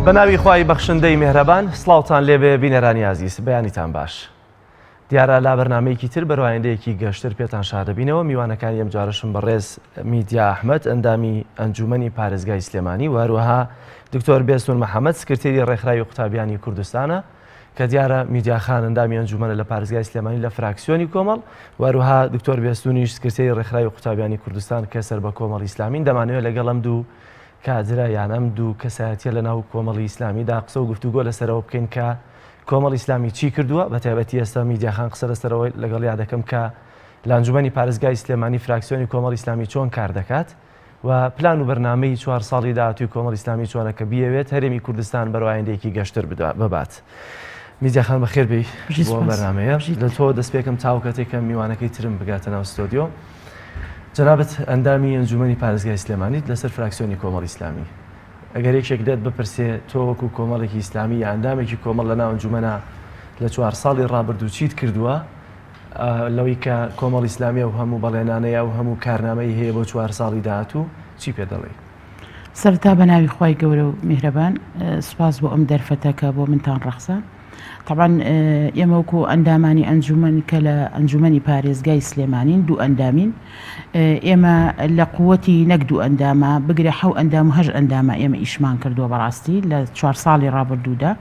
بەناوی خوای بەخشندەی میهرەبان سڵاوتان لێبێ بینەرانی عزیز بەیانیتان باش. دیارە لا بەرنامەیەکی تر بەڕایندەیەکی گەشتر پێتان شادەبینەوە. میوانەکان یەم جارشم بەڕێز میدیا ئەحمەد ئەندامی ئەنجومەنی پارێزگای سلێمانی و هەروەها دکتۆر بێسون محەممەد سکرتێری ڕێکخراوی قوتابیانی کوردستانە کە دیارە میدیاخان ئەندامی ئەنجومەنە لە پارێزگای سلێمانی لە فراکسیۆنی کۆمەڵ و هەروەها دکتۆر بێسونیش سکرتێری ڕێکخراوی قوتابیانی کوردستان کە سەر بە کۆمەڵی ئیسلامی دەمانەوێت لەگەڵ ئەم دوو کادرە یان ئەم دوو کەسایەتیە لە ناو کۆمەڵی ئیسلامیدا قسە و گفتوگۆ لەسەرەوە بکەین کە کۆمەڵی ئیسلامی چی کردووە بە تایبەتی ئێستا میدیاخان قسە لەسەرەوەی لەگەڵ یا دەکەم کە لە ئەنجومەنی پارێزگای سلێمانی فراکسیۆنی کۆمەڵی ئیسلامی چۆن کار دەکات و پلان و بەرنامەی 4 ساڵی داهاتووی کۆمەڵی ئیسلامی چۆنە کە بیەوێت هەرێمی کوردستان بەرەوایندەیەکی گەشتر ببات. میدیاخان بەخێر بێی بۆ بەرنامەیە لە تۆ دەست پێکەم تاوکەتێکە میوانەکەی ترم بگاتە ناو ستۆدیۆ. جەنابەت ئەندامی ئەنجومەنی پارێزگای سلێمانیت لەسەر فراکسیۆنی کۆمەڵی ئیسلامی ئەگەر یەکێک دێت بپرسێ تۆ وەکو کۆمەڵێکی ئیسلامی یا ئەندامێکی کۆمەڵ لە ناو ئەنجومەنە لە 4 ساڵی ڕابردوو چیت کردووە لەوەی کە کۆمەڵی ئیسلامی و هەموو بەڵێنانەیە و هەموو کارنامەی هەیە بۆ 4 ساڵی داهاتوو چی پێ دەڵێ؟ سەرەتا بەناوی خوای گەورە و میهرەبان سوپاس بۆ ئەم دەرفەتەکە بۆ منتان ڕەخسان. طبعا ئێمە وەکو ئەندامانی ئەنجومەن کە لە ئەنجومەنی پارێزگای سلێمانین دوو ئەندامین ئێمە لە قووەتی نەک دوو ئەندامە بگرە 7 ئەندام و 8 ئەندامە ئێمە ئیشمان کردووە بەڕاستی لە 4 ساڵی ڕابردوودا.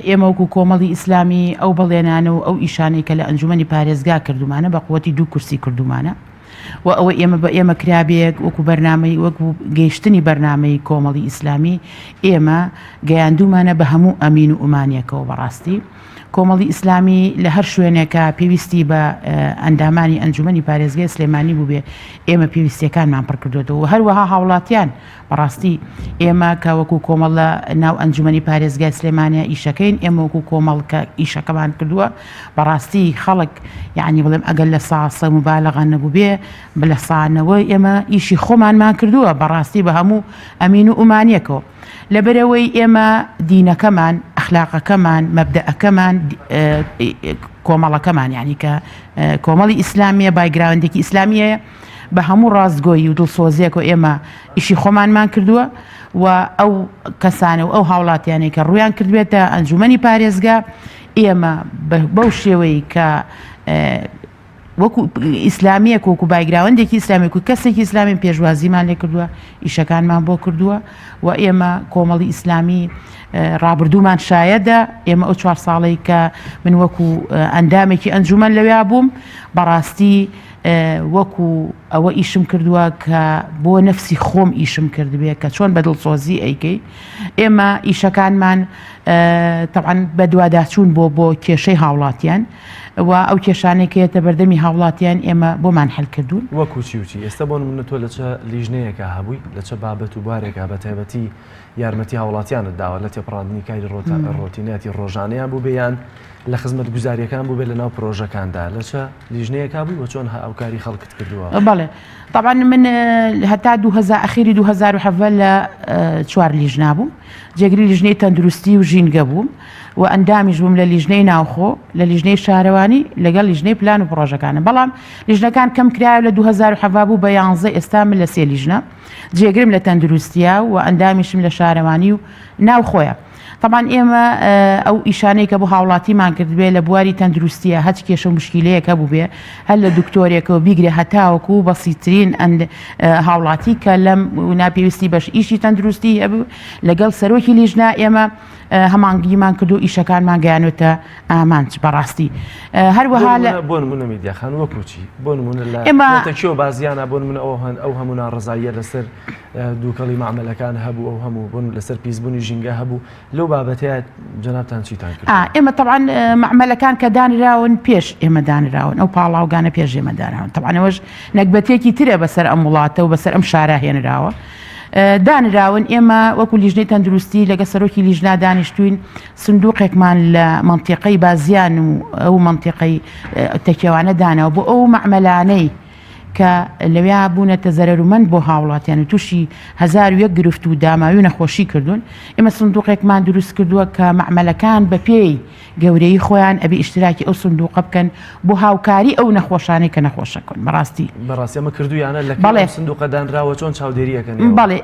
ئێمە وەکو کۆمەڵی ئیسلامی ئەو بەڵێنانە و ئەو ئیشانەی کە لە ئەنجومەنی پارێزگا کردومانە بە قووەتی 2 کورسی کردومانە و ئەوە ئێمە بە ئێمە کرابێک وەکو بەرنامەی وەکو گەیشتنی بەرنامەی کۆمەڵی ئیسلامی ئێمە گەیاندومانە بە هەموو ئەمین و ئومانیەکەەوە بەڕاستی. کۆمەڵی ئیسلامی لە هەر شوێنێکە پێویستی بە ئەندامانی ئەنجومەنی پارێزگای سلێمانی بوو بێ ئێمە پێویستیەکانمان پڕ کردوێتەوە و هەروەها هاوڵاتیان بەڕاستی ئێمە کە وەکو کۆمەڵ لە ناو ئەنجومەنی پارێزگای سلێمانیا ئیشەکەین ئێمە وەکو کۆمەڵ کە ئیشەکەمان کردووە بەڕاستی خەڵک یعنی بڵێم ئەگەر لە ساسە مبالەغان نەبوو بێ بلە سانەوە ئێمە ئیشی خۆمانمان کردووە بەڕاستی بە هەموو ئەمین و ئومانیەکەوە لەبەرەوەی ئێمە دینەکەمان ئەخلاقەکەمان مەبدەئەکەمان کۆمەڵەکەمان یعنی کە کۆمەڵی ئیسلامیە بایگراوندێکی ئیسلامیە بە هەموو ڕاستگۆیی و دڵسۆزیەک و ئێمە ئیشی خۆمانمان کردووە و ئەو کەسانە و ئەو هاوڵاتیانەی کە ڕویان کردوێتە ئەنجومەنی پارێزگا ئێمە بەو شێوەی کە وەکو ئیسلامیە وەکو بایگراوندێکی ئیسلامی و کەسێکی ئیسلامی پێشوازیمان لێ کردووە ئیشەکانمان بۆ کردووە و ئێمە کۆمەڵی ئیسلامی ڕابردوومان شایەدە ئێمە ئەو 4 ساڵی کە من وەکو ئەندامێکی ئەنجومەن لەوێ بووم بەڕاستی وەکو ئەوە ئیشم کردووە کە بۆ نەفسی خۆم ئیشم کردبێ کە چۆن بە دڵسۆزی ئەیکەی ئێمە ئیشەکانمان طبعاً بە دوواداچوون بۆ کێشەی هاوڵاتیان و ئەو کێشانێکێتە بەردەمی هاوڵاتیان ئێمە بۆمان هەل کردوون وەکو چی ئێستا بۆ منە تۆ لە چه لیژنەیەکە هەبووی لە چه بابەت و بارێکە بە تایبەتی یارمەتی هاوڵاتیانت داوە لە تێپڕاندنی کاری ڕۆتینەتی ڕۆژانەیە بوو بێیان لە خزمەت گوزاریەکان بوو بێ لە ناو پرۆژەکاندا لە چه لیژنەیەکا بووی وە چۆن ئەوکاری خەڵکت کردووە؟ بەڵێ طبعا من هەتا 2000 ئەخیری 2007 لە 4 لیژنا بووم جێگری لیژنەی تەندروستی و ژینگە بووم و ئەندامیش بووم لە لیژنەی ناوخۆ لە لیژنەی شارەوانی لەگەڵ لیژنەی پلان و پرۆژەکانە بەڵام لیژنەکان کەم کرایە لە 2007 بوو بە 11 ئێستا من لە 3 لیژنە جێگرم لە تەندروستیە و ئەندامیشم لە شارەوانی و ناوخۆیە. طبعا ئێمە ئەو ئیشانەی کە بۆ هاوڵاتیمان کردبێ لە بواری تەندروستیە هەچ کێشە مشکیلەیەکە بوو بێ هەر لە دکتۆرێکەوە بیگرێ هەتاوەکو بەسیترین هاوڵاتی کە لەم ناپێویستی بەش ئیشی تەندروستی هەبوو لەگەڵ سەرۆکی لیژنا ئێمە هەمانگیمان کردو ئیشەکانمان گەیانوێتە ئامانج بەڕاستی هەروەها بۆ نمونە میدیاخان وەکوچی بۆ نمونە لە کێو بازیانە بۆ نمونە ئەو هەموو ناڕزاییە لەسەر دووکەڵی معاملەکان هەبوو ئەو هەموو بوون لەسەر پیسبوونی ژینگە هەبوو لەو بابەتەیە جەنابتان چیتان کرد؟ ئێمە طبعا معاملەکان کە دانراون پێش ئێمە دانراون ئەو پاڵاوگانە پێش ئێمە دانراون طبعا ئەوەش نەکبەتێکی ترە بەسەر ئەم وڵاتە و بەسەر ئەم شارە هێنراوە دانراون ئێمە وەکو لیژنەی تەندروستی لەگە سەرۆکی لیژنا دانیشتوین سندوقێکمان لە منتیقەی بازیان و ئەو منتیقەی تەکێوانە داناوە بۆ ئەو معاملانەی کە لەوێ بوونەتە زەرەرومەند بۆ هاوڵاتیان و تووشی 1001 گرفت و داماوی نەخۆشی کردوون ئێمە سندوقێکمان دروست کردووە کە معمەلەکان بە پێی گەورەی خۆیان ئەبێ ئیشتراکی ئەو سندوقە بکەن بۆ هاوکاری ئەو نەخۆشانەی کە نەخۆشەکەن بەڕاستی ئەمە کردویانە لە سندوقە دانراوە چۆن چاودێریەکەن بەڵێ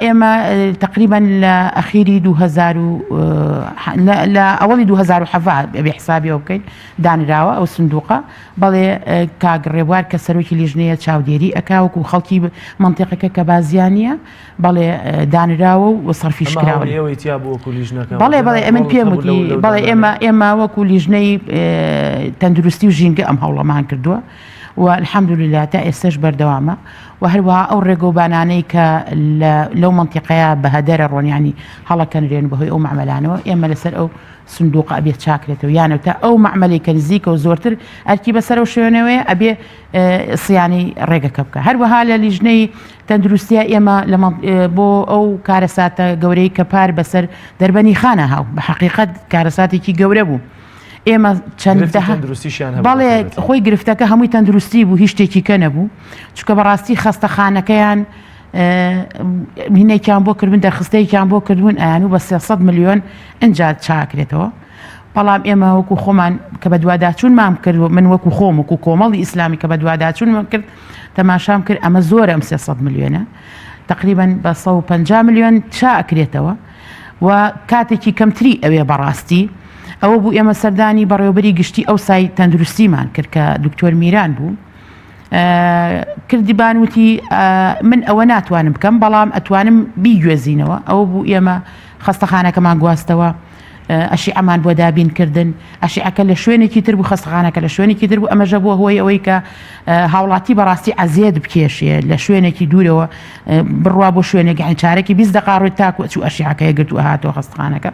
ئێمە تقریبا لە ئەخیری 2000 لە ئەوەڵی 2007 بێ حسابیەوە بکەین دانراوە ئەو سندوقە بەڵێ کاگڕێبوار کە سەرۆکی لیژنەیە چاودێری ئەکاوەکو خەڵکی منتیقەکە کە بازیانە بەڵێ دانراوە و سەرفیش کراوە بەڵێ ئەمن پێم وتی بەڵێ ئێمە وەکو لیژنەی تەندروستی و ژینگە ئەم هەوڵەمان کردووە و الحەمدولillah تا ئێستش بەردەوامە و هەروەها ئەو ڕێگەوبانانەی کە لەو منتیقەیە بە هەدەرە ڕۆنیانی هەڵەکەنرێن بەهۆی ئەو معمەلانەوە ئێمە لەسەر ئەو سندوقە ئەبێت چاکرێتەوە یانە تا ئەو معمەلی کە نزیکە و زۆرتر ئەرکی بەسەر و شوێنەوەی ئەبێ سیانی ڕێگەکە بکە هەروەها لە لیژنەی تەندروستیە ئێمە بۆ ئەو کارەساتە گەورەی کە پار بەسەر دەربەنی خانە هاو بە حەقیقەت کارەساتێکی گەورە بوو ئێمە بەڵێ خۆی گرفتەکە هەمووی تەندروستی بوو هیچ شتێکی کە نەبوو چونکە بەڕاستی خەستەخانەکەیان هینێکیان بۆ کردبوون دەرخستەیەکیان بۆ کردبوون ئەیان و بە 300 ملیۆن ئەنجا چاکرێتەوە بەڵام ئێمە وەکو خۆمان کە بە دوواداچوون مام کرد من وەکو خۆم وەکو کۆمەڵی ئیسلامی کە بە دوواداچوون کرد تەماشام کرد ئەمە زۆرە ئەم 300 ملیۆنە تقریبا بە 150 ملیۆن چاکرێتەوە و کاتێکی کەمتری ئەوێ بەڕاستی ئەوە بوو ئێمە سەردانی بەڕێوەبەری گشتی ئەو سای تەندروستیمان کرد کە دکتۆر میران بوو کردیبان وتی من ئەوە ناتوانم بکەم بەڵام ئەتوانم بیگوێزینەوە ئەوە بوو ئێمە خەستەخانەکەمان گواستەوە ئەشیعەمان بۆ دابینکردن ئەشیعەکە لە شوێنێکی تر بوو خەستەخانەکە لە شوێنێکی تر بوو ئەمەژە بووە هۆی ئەوەی کە هاوڵاتی بەڕاستی عەزیێت بکێشێ لە شوێنێکی دوورەوە بڕوا بۆ شوێنێکی چارێکی 20 دقا ڕۆی تاکو چوو ئەشیعەکە گرت و هاتەوە خەستەخانەکە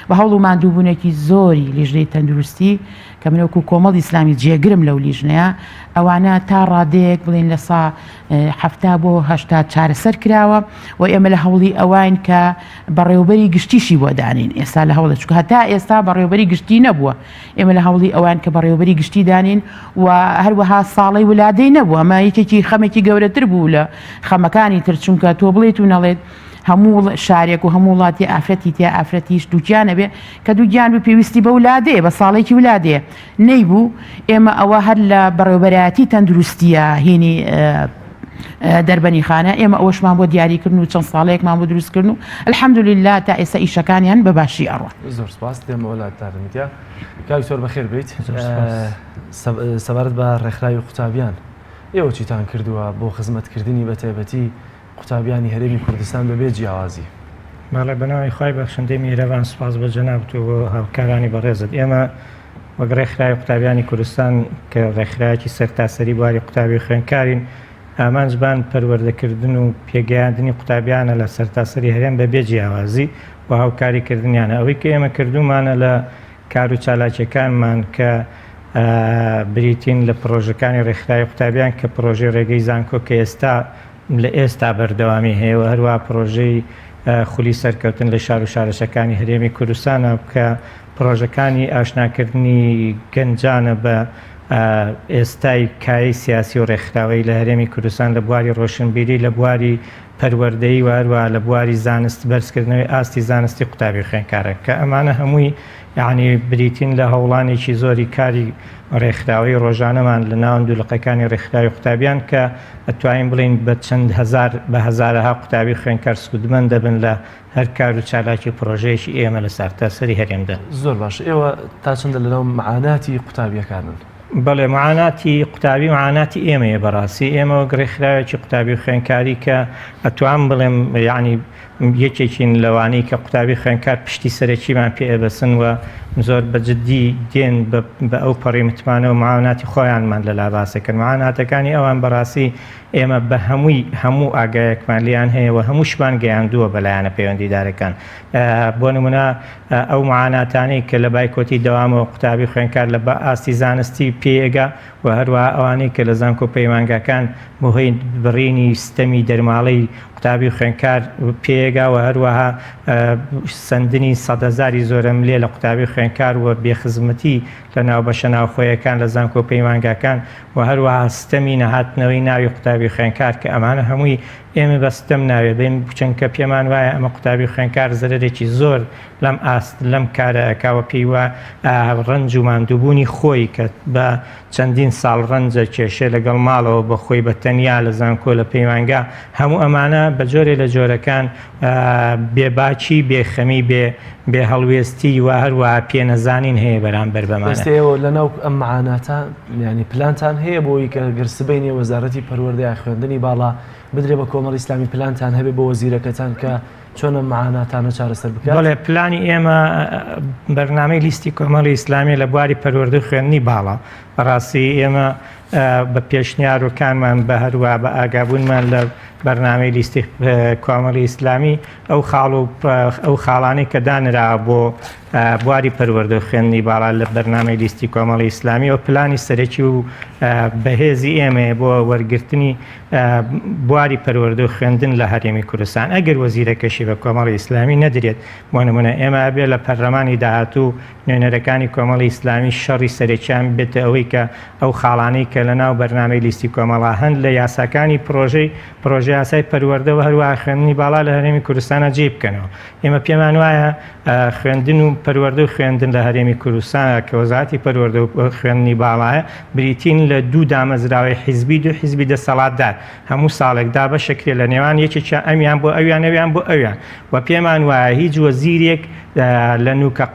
و هەوڵ و ماندووبوونێکی زۆری لیژنەی تەندروستی کە منەوەکو کۆمەڵی ئیسلامی جێگرم لەو لیژنەیە ئەوانە تا ڕادەیەک بڵێن لە سا 70 بۆ 80 چارەسەر کراوە و ئێمە لە هەوڵی ئەوان کە بەڕێوەبەری گشتیشی بۆ دانین ئێستا لە هەوڵە چکە هەتا ئێستا بەڕێوەبەری گشتی نەبووە ئێمە لە هەوڵی ئەوان کە بەڕێوەبەری گشتی دانین و هەروەها ساڵی ولادەی نەبووە ئەمە یەکێکی خەمێکی گەورەتر بوو لە خەمەکانی تر چونکە تۆ بڵێت و نەڵێت هەموو شارێک و هەموو وڵاتی ئافرەتی تیا ئافرەتیش دووگیانە بێ کە دووگیان و پێویستی بە ولادەیە بە ساڵێکی ولادەیە نەیبوو ئێمە ئەوە هەر لە بەڕێوەبەرایەتی تەندروستیە هینی دەربەنی خانە ئێمە ئەوەشمان بۆ دیاریکردن و چەند ساڵەیەکمان بۆ دروستکردن و الحەمدولillah تا ئێستا ئیشەکانیان بە باشی ئەڕوە زۆر سپاس دێمە وڵاتدارمیتیا کاوی زۆر بەخێر بیت سەبارەت بە ڕێکخراوی قوتابیان ئێوە چیتان کردووە بۆ خزمەتکردنی بە تایبەتی قوتابیانی هەرێمی کوردستان بەبێ جیاوازی ماڵێ بەناوی خوای بەخشندەی میرەوان سپاس بە جەنابەت و هاوکارانی بەڕێزت ئێمە وەک ڕێکخراوی قوتابیانی کوردستان کە ڕێکخراوێکی سەرتاسەری بواری قوتابی خوێندکارین ئامانجبان پەروەردەکردن و پێگەیاندنی قوتابیانە لە سەرتاسەری هەرێم بەبێ جیاوازی و هاوکاریکردنیانە ئەوەی کە ئێمە کردومانە لە کار و چالاکیەکانمان کە بریتین لە پرۆژەکانی ڕێکخراوی قوتابیان کە پرۆژەی ڕێگەی زانکۆ کە ئێستا لە ئێستا بەردەوامی هەیە و هەروە پرۆژەی خولی سەرکەوتن لە شار و شارەشەکانی هەرێمی کوردستانە کە پرۆژەکانی ئاشناکردنی گەنجانە بە ئێستای کایی سیاسی و ڕێکخراوەی لە هەرێمی کوردستان لە بواری ڕۆشنبیری لە بواری پەروەردەیی و هەروە لە بواری زانست بەرزکردنەوەی ئاستی زانستی قوتابی خوێندکارە کە ئەمانە هەمووی یعنی بریتین لە هەوڵانێکی زۆری کاری ڕێکخراوەی ڕۆژانەمان لە ناو دوولقەکانی ڕێکخراوی قوتابیان کە ئەتوانین بڵین بە چەند هەزار بە هەزارەها قوتابی خوێندکار سوودمەند دەبن لە هەر کار و چالاکی پرۆژەیەکی ئێمە لە سەرتاسەری هەرێمدا. زۆر باش ئێوە تا چەندە لەناو معاناتی قوتابیەکانن؟ بەڵێ معاناتی قوتابی معاناتی ئێمەیە بەڕاستی ئێمە وەک ڕێکخراوێکی قوتابی خوێندکاری کە ئەتوان بڵێم یعنی یەکێکین لەوانەی کە قوتابی خوێندکار پشتی سەرەکیمان پێ ئەبەسن و زۆر بەجددی دێن بە ئەو پەڕی متمانە و معاوناتی خۆیانمان لە لاباسەکەن معاناتەکانی ئەوان بەڕاستی ئێمە بە هەموو ئاگایەکمان لیان هەیە و هەمووشمان گەیاندووە بەلایەنە پەیوەندیدارەکان. بۆ نمونە ئەو معاناتانەی کە لە بایکۆتی دەوامەوە قوتابی خوێندکار لە ئاستی زانستی پێگا و هەروە ئەوانەی کە لە زانکۆ پەیمانگاکان بۆهۆی بڕینی ستەمی دەرماڵەی قوتابی خوێندکار پێگا و هەروەها سندنی 100,000 زۆرە ملێ لە قوتابی خوێندکار و بێخزمەتی لە ناو بەشە ناوخۆیەکان لە زانکۆ پەیمانگاکان و هەروەها ستەمی نەهاتنەوەی ناوی قوتابی خوێندکار کە ئەمانە هەمووی ئێمە بەستەم ناوێ بین چونکە پێمان وایە ئەمە قوتابی خوێندکار زەرێکی زۆر لەم کارەکەوە پێی وە ڕەنج و ماندووبوونی خۆی کە بە چەندین ساڵ ڕەنجە کێشێ لەگەڵ ماڵەوە بە خۆی بە تەنیا لە زانکۆ لە پەیمانگا هەموو ئەمانە بە جۆرێ لە جۆرەکان بێباچی بێخەمی بێ هەڵوێستی و هەروە پێنەزانین هەیە بەرامبەر بەمانە. ئێستەوە لەناو ئەم معاناتە ینی پلانتان هەیە بۆی کە گرسبینی وەزارەتی پەروەردەی خوێندنی باڵا بدرێ بە کۆمەڵی ئیسلامی پلانتان هەبێ بۆ وەزیرەکەتان کە چۆنە معاناتانە چارەسەر بکات؟ بەڵێ پلانی ئێمە بەرنامەی لیستی کۆمەڵی ئیسلامی لە بواری پەروەردەی خوێندنی باڵا بەڕاستی ئێمە بە پێشنیارەکانمان بە هەروە بە ئاگابوونمان لە بەرنامەی لیستی کۆمەڵی ئیسلامی ئەو خاڵانەی کە دانراوە بۆ بواری پەروەردەی خوێندنی باڵا لە بەرنامەی لیستی کۆمەڵی ئیسلامی و پلانی سەرەکی و بەهێزی ئێمە بۆ وەرگرتنی بواری پەروەردەی خوێندن لە هەرێمی کوردستان. ئەگەر وەزیرەکەشی بە کۆمەڵی ئیسلامی نەدرێت بۆ نمونە ئێمە بێ لە پەرلەمانی داهاتوو نوێنەرەکانی کۆمەڵی ئیسلامی شەڕی سەرەکیان بێتە ئەوەی کە ئەو خاڵانەی کە لە ناو بەرنامەی لیستی کۆمەڵا هەند لە یاساکانی پرۆژەی یاسای پەروەردە و هەروە خوێندنی باڵا لە هەرێمی کوردستانە جێ بکەنەوە. ئێمە پێمان وایە خوێندن و پەروەردە و خوێندن لە هەرێمی کوردستان کە وەزارەتی پەروەردە و خوێندنی باڵایە بریتین لە دوو دامەزراوەی حیزبی دو حیزبی دەسەڵاتدار هەموو ساڵێکدا بەشەکرێ لە نێوان یەکێکە ئەمیان بۆ ئەویان ئەویان بۆ ئەویان و پێمان وایە هیچ وەزیرێک لە نوکە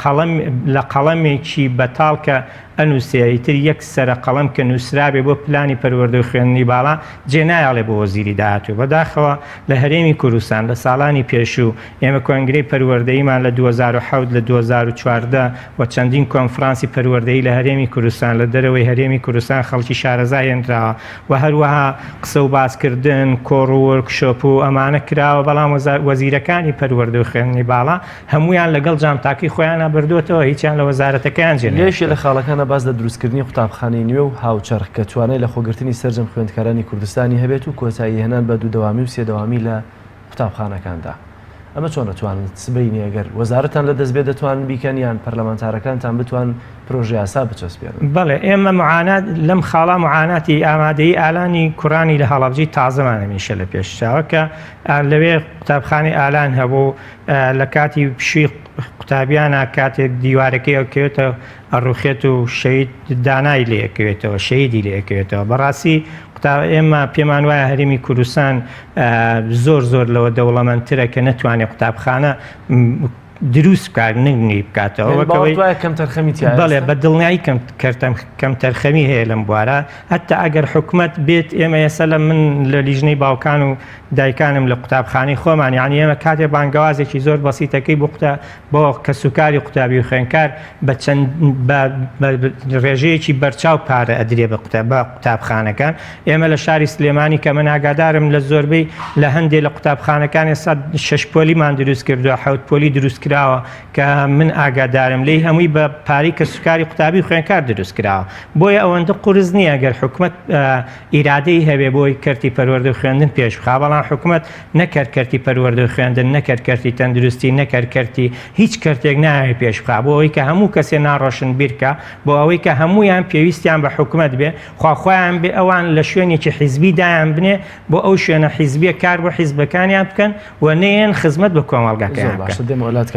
لە قەڵەمێکی بەتاڵ کە ئەنووسێتر یەک سەرە قەڵەم کە نووسرابێ بۆ پلانی پەروەردەی خوێندنی باڵا جێنایاڵێ بۆ وەزیری داهاتوو. بەداخەوە لە هەرێمی کوردستان لە ساڵانی پێشوو ئێمە کۆنگرەی پەروەردەیمان لە 2007 لە 2014 و چەندین کۆنفرانسی پەروەردەیی لە هەرێمی کوردستان لە دەرەوەی هەرێمی کوردستان خەڵکی شارەزا هێنراوە و هەروەها قسە و باسکردن کۆڕ و وەرکشۆپ و ئەمانە کراوە بەڵام وەزیرەکانی پەروەردەی خوێندنی باڵا هەمویان لەگەڵ جامتاکی خۆیان بردووەتەوە هیچیان لە وەزارەتەکان جێنێ لە خاڵەکانە باز لە دروستکردنی قوتابخانەی نوێ و هاوچەرخ کە توانای لە خۆگرتنی سەرجەم خوێندکارانی کوردستانی هەبێت و کۆتایی هێنان بە دوودەوامی و سێدەوامی لە قوتابخانەکاندا. ئەمە چۆن دەتوانن سبەینی ئەگەر وەزارەتان لە دەست بێت دەتوان بیکەن یان پەرلەمانتارەکانتان بتوان پرۆژه یاسا بچەسپێنن؟ بەڵێ ئێمە معانات لەم خاڵا معاناتی ئامادەی ئالانی کوڕانی لە هەڵەبجی تازەمان هەمیشە لە پێشچاوە کە لەوێ قوتابخانەی ئالان هەبوو لە کاتی پشووی قوتابیانە کاتێک دیوارەکەی ئەوکەوێتە ئەڕوخێت و شەید دانای لێکەوێتەوە شەیدی لێکەوێتەوە. بەڕاستی ئێمە پێمان وایە هەرێمی کوردستان زۆر لەوە دەوڵەمەندترە کە نەتوانێت قوتابخانە دروست بکار نگنی بکاتەوە بەڵێ بە دڵنیایی کەم تەرخەمی هەیە لەم بوارە هەتا ئەگەر حکوومەت بێت ئێمە ێستا لە من لە لیژنەی باوکان و دایکانم لە قوتابخانەی خۆمان یعنی ئێمە کاتێ بانگەوازێکی زۆر بەسیتەکەی بۆ کە سوکاری قوتابی و خوێندکار بە چەند ڕێژەیەکی بەرچاو پارە ئەدرێ بە قوتابخانەکان. ئێمە لە شاری سلێمانی کە من ئاگادارم لە زۆربەی لە هەندێک لە قوتابخانەکان ئێستا 6 پۆلیمان دروست کردووە 7 پۆلی دروست کراوە کە من ئاگادارم لێی هەمووی بە پارەی کە سوکاری قوتابی خوێندکار دروست کراوە. بۆیە ئەوەندە قورس نییە ئەگەر حکوومەت ئیرادەی هەبێ بۆی کەرتی پەروەردەی خوێندن پێش بخا بەڵام حکوومەت نەکرد کەرتی پەروەردەی خوێندن نەکرد کەرتی تەندروستی نەکرد کەرتی هیچ کەرتێک ناوێ پێش بخا بۆ ئەوەی کە هەموو کەسێ ناڕۆشن بیرکە بۆ ئەوەی کە هەمویان پێویستیان بە حکوومەت بێ خواخۆیان بێ ئەوان لە شوێنێکی حیزبی دایان بنێ بۆ ئەو شوێنە حیزبیە کار بۆ حیزبەکانیان بکەن و نەیەن خزمەت بە کۆمەڵگەکەیان بکەن.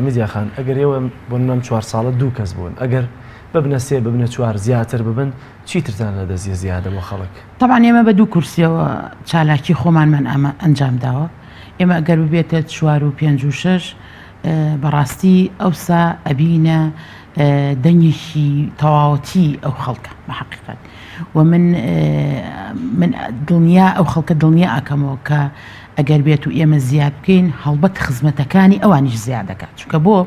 میدیاخان ئەگەر ئێوە بۆ نام 4 ساڵە 2 کەس بوون ئەگەر ببنە 3 ببنە 4 زیاتر ببن چیترتان لە دەزیە زیادە بۆ خەڵک؟ طبعا ئێمە بە 2 کورسیەوە چالاکی خۆمانمان ئەمە ئەنجام داوە. ئێمە ئەگەر ببێتە 4 و 5 و 6 بەڕاستی ئەوسا ئەبینە دەنگێکی تەواوەتی ئەو خەڵکە بە حەقیقەت و من دڵنیا ئەو خەڵکە دڵنیا ئەکەمەوە کە ئەگەر بێت و ئێمە زیاد بکەین هەڵبەت خزمەتەکانی ئەوانیش زیاد دەکات چونکە بۆ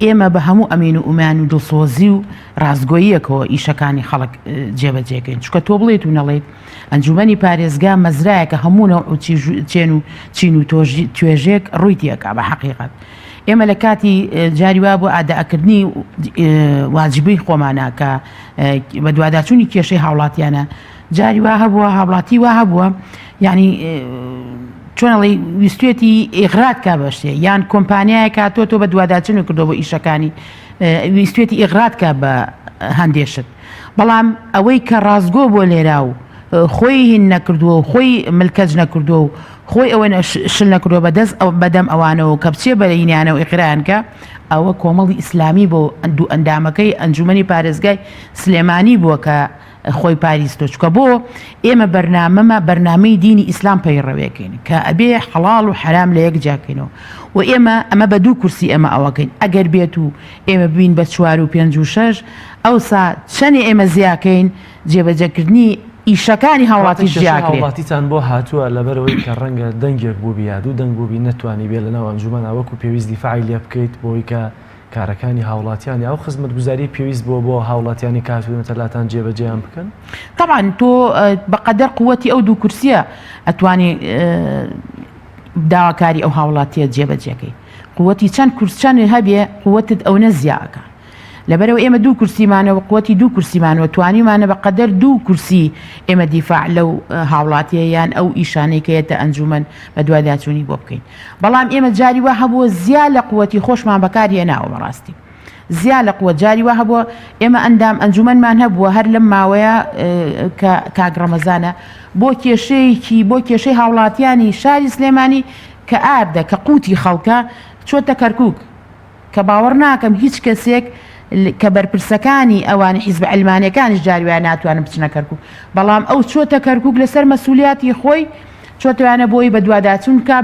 ئێمە بە هەموو ئەمین و ئومان و دڵسۆزی و ڕازگۆییەکەوە ئیشەکانی خەڵک جێبەجێکەین چکە تۆ بڵێت و نەڵێت ئەنجومەنی پارێزگا مەزرایەکە هەموو نەوع و چێن و چین و توێژێک ڕووی تێکا بە حەقیقەت ئێمە لە کاتی جاری وا بۆ ئادەئەکردنی واجبی خۆمانە کە بە دوواداچوونی کێشەی هاوڵاتیانە جاری وا هەبووە هاوڵاتی وا هەبووە یعنی چۆنەڵی ویستێتی ئێغرات کا بەشتێ یان کۆمپانیایە کاتۆ تۆ بە دوواداچنی کردەوە بۆ ئیشەکانی ویستێتی ئێغرات کا بە هەندێشت بەڵام ئەوەی کە ڕازگۆ بۆ لێرا و خۆی هین نەکردووە و خۆی ملکەج نەکردووە و خۆی ئەوە شل نەکردووە بەدەست بەدەم ئەوانەوە کە بچێ بەرەینیانە و ئیقرانکە ئەوە کۆمەڵی ئیسلامی بۆ دوو ئەندامەکەی ئەنجومەنی پارێزگای سلێمانی بووە کە خۆی پاریستۆ چکە بۆ ئێمە بەرنامەی دینی ئیسلام پەیڕەوێکین کە ئەبێ حەڵاڵ و حرام لە یەک جاکەینەوە و ئەمە بە دوو کورسی ئێمە ئەوەکەین ئەگەر بێت و ئێمە ببین بە 4 و 5 و 6 ئەوسا چەنێ ئێمە زیاکەین جێبەجێکردنی ئیشەکانی هاوڵاتی ژیاکرێت هاوڵاتیتان بۆ هاتووە لەبەرەوەی کە ڕەنگە دەنگێک بوو بیاد و دەنگ بووبی نەتوانی بێ لە ناو ئەنجومەنە وەکو پێویست دیفاعی لێ بکەیت بۆی کە کارەکانی هاوڵاتیانی ئەو خزمەتگوزاری پێویست بۆ هاوڵاتیانی کاتونەتە لاتان جێبەجێیان بکەن طبعا تۆ بەقەدەر قووەتی ئەو دوو کورسیە ئەتوانی داواکاری ئەو هاوڵاتیە جێبەجێەکەی قووەتی چەند کورسچەند هەبێ قووەتت ئەو نەزیاکە لەبەرەوە ئێمە دوو کورسیمانەوە قووەتی دوو کورسیمانەوە توانیمانە بەقەدەر دوو کورسی ئێمە دیفاع لەو هاوڵاتیە یان ئەو ئیشانەیەکەیەتە ئەنجومەن بە دواداچوونی بۆ بکەین بەڵام ئێمە جاری وا هەبووە زیاد لە قووەتی خۆشمان بەکارهێناوە بەڕاستی زیاد لە قووە جاری وا هەبووە ئێمە ئەندام ئەنجومەنمان هەبووە هەر لەم ماوەیە کە کاک ڕەمەزانە بۆ کێشەی هاوڵاتیانی شاری سلێمانی کە ئاردە کە قوتی خەڵکە چۆتە کەرکووک کە باوەڕ ناکەم هیچ کەسێک کە بەرپرسەکانی ئەوانی حیزب عیلمانیەکانیش جاریوان ناتوانن بچنە کەرکووک بەڵام ئەو چۆتە کەرکووک لەسەر مەسئولیاتی خۆی چۆتوانە بۆی بە دواداچوون کە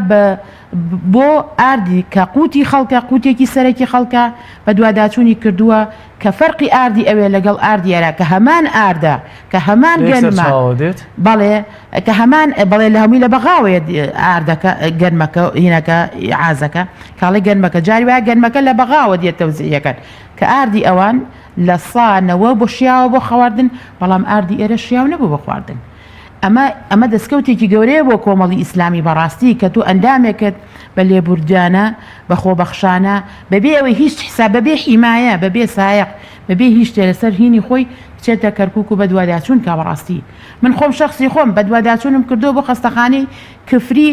بۆ ئاردی کە قوتی خەڵکە قوتێکی سەرەکی خەڵکە بە دواداچوونی کردووە کە فەرقی ئاردی ئەوێ لەگەڵ ئاردیارە کە هەمان ئاردە کە هەمان گەنمە بەڵێ کە هەمان بەڵێ لە هەمووی لە بەغاوێت ئاردەکە گەنمەکە هینەکە عازەکە کاڵی گەنمەکە جاری وایە گەنمەکە لە بەغاوە دێت تەوزیەکەن کە ئاردی ئەوان لە سانەوە بۆ شیاوە بۆ خەواردن بەڵام ئاردی ئێرە شیاو نەبوو بە خواردن ئەمە دەستکەوتێکی گەورەیە بۆ کۆمەڵی ئیسلامی بەڕاستی کە تو ئەندامێکت بە لێبوردانە بە خۆبەخشانە بەبێ ئەوەی هیچ حساب بەبێ حیمایە بەبێ سایق بەبێ هیچ شتێ لەسەر هینی خۆی بچێتە کەرکووک و بە دواداچوون کا بەڕاستی من خۆم شخصی خۆم بە دواداچوونم کردو بۆ خەستەخانەی کفری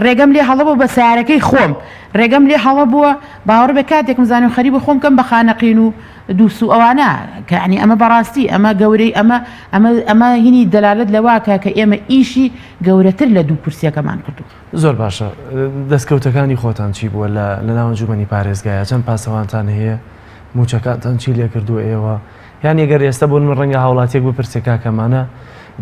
ڕێگەم لێ هەڵەبوو بە سیارەکەی خۆم ڕێگەم لێ هەڵە بووە باوەڕ بە کاتێکم زانم خەریب خۆم کەم بە خانەقین و دووسو ئەوانە کە عنی ئەمە بەڕاستی ئەمە گەورەی ئەمە هینی دەلالت لەواکە کە ئێمە ئیشی گەورەتر لە دوو کورسیەکەمان کردو زۆر باشە دەستکەوتەکانی خۆتان چی بووە لە ناو ئەنجومەنی پارێزگایە چەند پاسەوانتان هەیە موچەکانتان چی لێ کردو ئێوە یان ئەگەر ئێستا بۆن من ڕەنگە هاوڵاتیەک بپرسێ کاکەمانە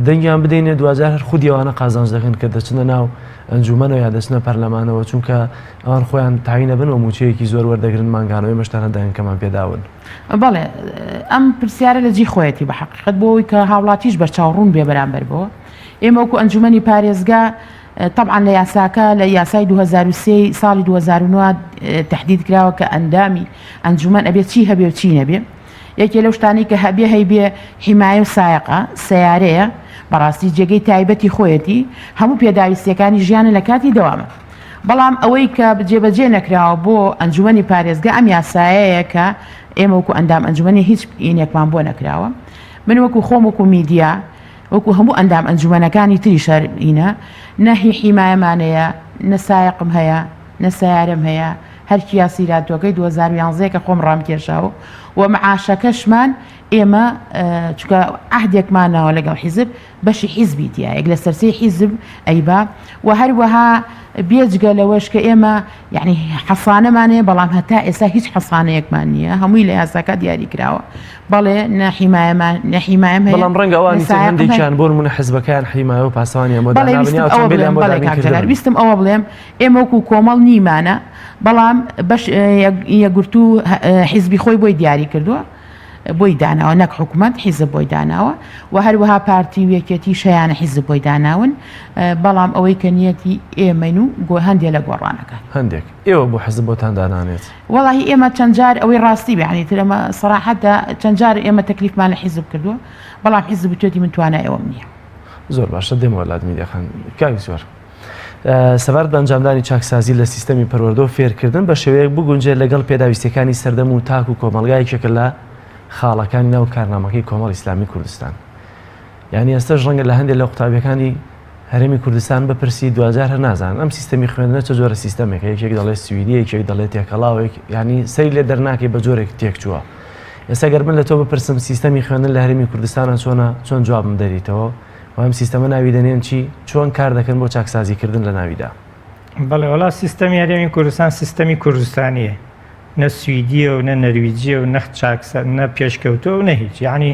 دەنگیان بدەینێ دوجار هەر خودیەوانە قازانج دەکەن کە دەچنە ناو ئەنجومەنەوە یا دەچنە پەرلەمانەوە چونکە ئەوان خۆیان تاوینە بن و موچەیەکی زۆر وەردەگرن مانگانەوەی مەشتانە دەنگکەمان پێداون بەڵێ ئەم پرسیارە لە جی خۆیەتی بە حقیقت بۆەوەی کە هاوڵاتیش بەرچاوڕوون بێ بەرامبەر بەوە ئێمە وەکو ئەنجومەنی پارێزگا طبعا لە یاساکە لە یاسای 2023 ساڵی 2009 تهدید کراوە کە ئەندامی ئەنجومەن ئەبێت چی هەبێ و چی نەبێ یەکێ لەو شتانی کە هەبێ هەیبێ حیمایە و سایقە سیارەیە بەڕاستی جێگەی تایبەتی خۆیەتی هەموو پێداویستیەکانی ژیانە لە کاتی دەوامە بەڵام ئەوەی کە جێبەجێ نەکراوە بۆ ئەنجومەنی پارێزگا ئەم یاسایەیە کە ئێمە وەکو ئەندام ئەنجومەنی هیچ ئینێکمان بۆ نەکراوە من وەکو خۆم وەکو میدیا وەکو هەموو ئەندام ئەنجومەنەکانی تری شەرعینە نەهی حیمایەمانەیە نەسایقم هەیە نەسیارەم هەیە هەرکی یاسیراتوەکەی 2011 کە خۆم ڕامکێشاوە و معاشەکەشمان ئێمە چکە عهدێکمانەوە لەگەڵ حیزب بەشی حیزبی تایەک لە سەرسەی حیزب ئەیبا و هەروەها بێجگە لەوەش کە ئێمە یعنی حەسانەمانەیە بەڵام هەتا ئێستا هیچ حەسانەیەکمان نییە هەمووی لە یاساکە دیاری کراوە بەڵێ نەحیمایەمان نەحیمایم هەیە بەڵام ڕەنگە ئەوانی هەندێکیان بۆ نمونە حیزبەکان حیمایە و پاسەوانی ویستم ئەوە بڵێم ئێمە وەکو کۆمەڵ نیمانە بەڵام بەش یەکگرتو حیزبی خۆی بۆی دیاری کردووە بۆی داناوە نەک حکوومەت حیزب بۆی داناوە و هەروەها پارتی وێکێتی شایانە حیزب بۆی داناون بەڵام ئەوەی کە نیەتی ئێمەین و هەندێک لە گۆڕانەکان هەندێک ئێوە بۆ حیزب بۆتان دانانێت وەڵی ئێمە چەند جار ئەوەی ڕاستی بێعنی تر ئەمە سەراحەتدا چەند جار ئێمە تەکلیفمان لە حیزب کردووە بەڵام حیزب توێتی من توانای ئەوەم نییە زۆر باشە دێمە وڵات میدیاخان کاوی زۆر سەبارەت بە ئەنجامدانی چاکسازی لە سیستەمی پەروەردە و فێرکردن بە شێوەیەک بگونجێت لەگەڵ پێداویستەکانی سەردەم و تاک و کۆمەلگایەکێکە لە خاڵەکانی ناو کارنامەکەی کۆمەڵ ئیسلامی کوردستان یعنی ئێستش ڕەنگە لە هەندێک لە قوتابیەکانی هەرێمی کوردستان بەپرسی دوجار هەر نازانن ئەم سیستەمی خوێندنە چه جۆرە سیستەمێکە یەکێک دەڵێت سویدی یەکێک دەڵێت تێکەڵاوێک ینی سەی لێ دەرناکەی بە جۆرێک تێکچووە ئێستا گەر من لە تۆ بپرسم سیستەمی خوێندن لە هەرێمی کوردستانە چۆن جوابم دەریتەوە و ئەم سیستەمە ناوی دەنێن چی چۆن کار دەکەن بۆ چاکسازیکردن لە ناویدا بەڵێ وڵا سیستەمی هەرێمی کوردستان سیستەمی کوردستانیە نە سویدیە و نە نەرویجیە و نەخ چاکسە نە پێشکەوتۆ و نە هیچ یعنی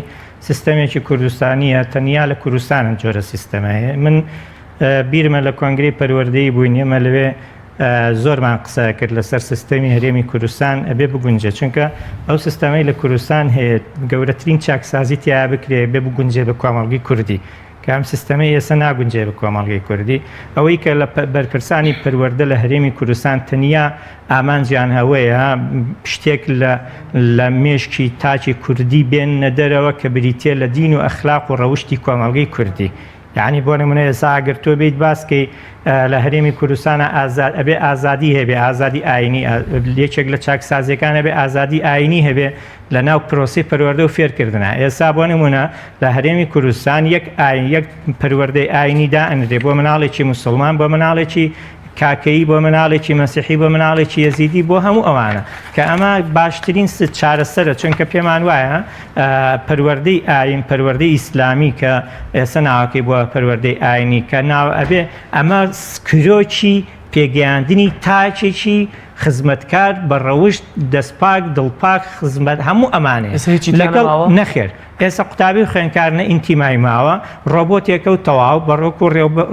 سیستەمێکی کوردستانیە تەنیا لە کوردستانن جۆرە سیستەمەیە من بیرمە لە کۆنگرەی پەروەردەیی بووین ئێمە لەوێ زۆرمان قسە کرد لەسەر سیستەمی هەرێمی کوردستان ئەبێ بگونجێت چونکە ئەو سیستەمەی لە کوردستان هەیە گەورەترین چاکسازی تیا بکرێ بێ بگونجێ بە کۆمەڵگەی کوردی کە ئەم سیستەمەی ئێستا ناگونجێ بە کۆمەڵگەی کوردی ئەوەی کە لە بەرپرسانی پەروەردە لە هەرێمی کوردستان تەنیا ئامانجیان هەوەیە شتێک لە مێشکی تاکی کوردی بێنە دەرەوە کە بریتێ لە دین و ئەخلاق و ڕەوشتی کۆمەڵگەی کوردی یعنی بۆ نمونە ئێستا ئەگەر تۆ بیت باسکەی لە هەرێمی کوردستانە ئەبێ ئازادی هەبێ ئازادی ئاینی یەکێک لە چاکسازیەکانە بێ ئازادی ئاینی هەبێ لە ناو پرۆسی پەروەردە و فێرکردنە ئێستا بۆ نمونە لە هەرێمی کوردستان یەک پەروەردەی ئاینی دائەنرێ بۆ مناڵێکی موسڵمان بۆ مناڵێکی کاکەیی بۆ مناڵێکی مەسیحی بۆ مناڵێکی یەزیدی بۆ هەموو ئەوانە کە ئەمە باشترین چارەسەرە چونکە پێمان وایە پەروەردەی ئاین پەروەردەی ئیسلامی کە ئێستا ناوەکەی بۆ پەروەردەی ئاینی کە ناو ئەبێ ئەمە سکرۆکی پێگەیاندنی تاچێکی خزمەتکار بە ڕەوشت دەستپاک دڵپاک خزمەت هەموو ئەمانێ لەگەڵ نەخێر ئێستا قوتابی خوێندکارنە ئینتیمای ماوە ڕۆبۆتێکە و تەواو بەڕۆک و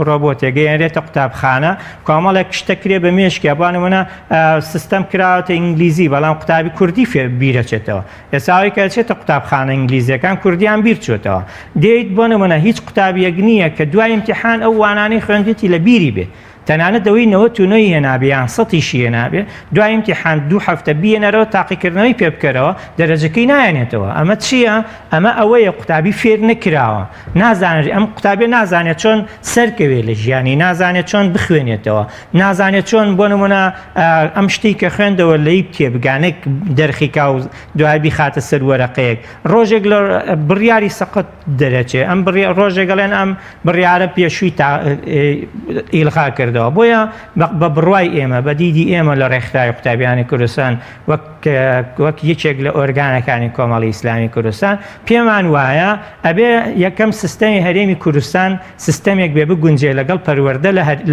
ڕۆبۆتێک گەیەنرێتە قوتابخانە کۆمەڵێک شتە کرێ بە مێشکی بانمونە سیستەم کراوەتە ئینگلیزی بەڵام قوتابی کوردی بیرەچێتەوە ئێستاوی کە چێتە قوتابخانە ئینگلیزیەکان کوردیان بیرچێتەوە دێیت بۆ نمونە هیچ قوتابیەک نییە کە دوای ئیمتیحان ئەو وانانەی خوێندێتی لە بیری بێ تەنانەت دەوەی 99 هێنابێ یان 100ی هێنابێ دوای ئیمتیحان 2 هەفتە بێنەرەوە تاقیکردنەوەی پێ بکەرەوە دەرەجەکەی نایەنێتەوە ئەمە چییە؟ ئەمە ئەوەیە قوتابی فێر نەکراوە نازانێت ئەم قوتابێ نازانێت چۆن سەرکەوێ لە ژیانی نازانێت چۆن بخوێنێتەوە نازانێت چۆن بۆ نمونە ئەم شتی کە خوێندەوە لەی تێبگانێک دەرخیکا و دوای بیخاتە سەر وەرەقەیەک ڕۆژێک لە بڕیاری سەقەت دەرەچێ ئەم ڕۆژێکگەڵێن ئەم بڕیارە پێشووی ئیلغا کرد بۆیە بە بڕوای ئێمە بە دیدی ئێمە لە ڕێکخراوی قوتابیانی کوردستان وەک یەکێک لە ئۆرگانەکانی کۆمەڵی ئیسلامی کوردستان پێمان وایە ئەبێ یەکەم سیستەمی هەرێمی کوردستان سیستەمێک بێ بگونجێ لەگەڵ پەروەردە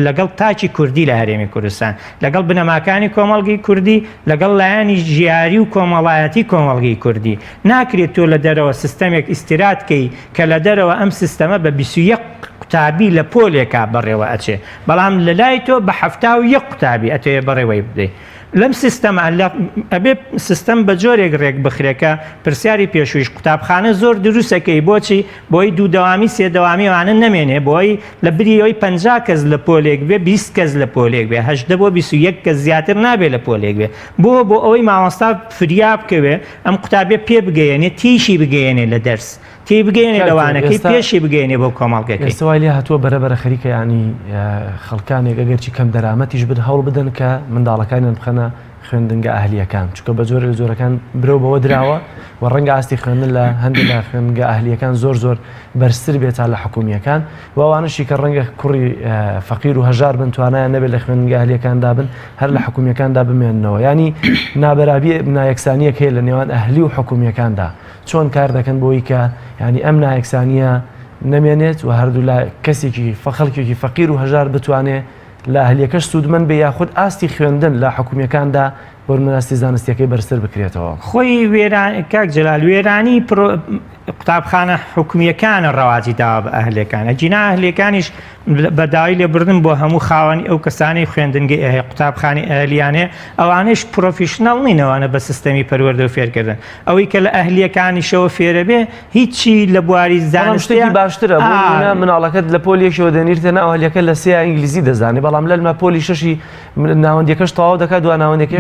لەگەڵ تاکی کوردی لە هەرێمی کوردستان لەگەڵ بنەماکانی کۆمەڵگەی کوردی لەگەڵ لایانی ژیاری و کۆمەڵایەتی کۆمەڵگەی کوردی ناکرێت تۆ لە دەرەوە سیستەمێک ئیستیراتکەی کە لە دەرەوە ئەم سیستەمە بە 21 قوتابی لە پۆلێکا بەڕێوە ئەچێ بەڵام لە لای تۆ بە 71 قوتابی ئەتوێ بەڕێوەی بدەیت لەم سیستەمە ئەبێ سیستەم بە جۆرێک ڕێک بخرێکە پرسیاری پێشویش قوتابخانە زۆر دروستەکەی بۆچی بۆی دوو دەوامی سێ دەوامیوانە نەمێنێ بۆی لە بریەوەی 50 کەس لە پۆلێک بێ 20 کەس لە پۆلێک بێ 8 بۆ 21 کەس زیاتر نابێت لە پۆلێک بێ بۆ ئەوەی مامۆستا فریا بکەوێ ئەم قوتابێ پێ بگەیەنێ تیشی بگەیەنێ لە دەرس تی بگەێنێ لەوانەکەی پێشی بگەێنێ بۆ کۆمەڵگەکەی ئێستاوای لێ هاتووە بەرەبەرە خەریکە ینی خەڵکانێک ئەگەرچی کەم دەرامەتیش بد هەوڵ بدەن کە منداڵەکانیان بخەنە خوێندنگە ئەهلیەکان چونکە بە جۆرە لە جۆرەکان برەو بەوە دراوە و ڕەنگە ئاستی خوێندن لە هەندێک لە خوێندگە ئەهلیەکان زۆر بەرزتر بێتە لە حکومیەکان و ئەوانەشی کە ڕەنگە کوڕی فەقیر و هەژار بن توانایان نەبێت لە خوێندگە ئەهلیەکاندا بن هەر لە حکومیەکاندا بمێننەوە ینی نابەرابی نایەکسانیەک هەیە لە نێوان ئەهلی و حکومیەکاندا چۆن کار دەکەن بۆی کە ینی ئەم نایەکسانیە نەمێنێت و هەردوو لە کەسێکی خەڵکێکی فەقیر و هەژار بتوانێت لە ئەهلیەکەش سوودمەند بێ یاخود ئاستی خوێندن لە حکومیەکاندا بۆ مناستی زانستیەکەی بەرزتر بکرێتەوە خۆی کاک جەلال وێرانی قوتابخانە حکومیەکانە ڕەواجی داوا بە ئەهلەکانە جینا ئەهلەکانیش بەداوای لێبردن بۆ هەموو خاوەنی ئەو کەسانی خوێندنگی قوتابخانی ئەهلیانێ ئەوانش پرۆفیشنەڵ نینەوانە بە سیستەمی پەروەردە و فێرکردن ئەوەی کە لە ئەهلیەکانیشەوە فێرە بێ هیچی لە بواری زانشتی باشترە مناڵەکەت لە پۆلیەکەوە دەنیرتە ئەوهلیەکە لە سێ ئینگلیزی دەزانێت بەڵام لەلمە پۆلی شەشی ناوەندەکەش تەواو دەکات دو ناوەندەکەی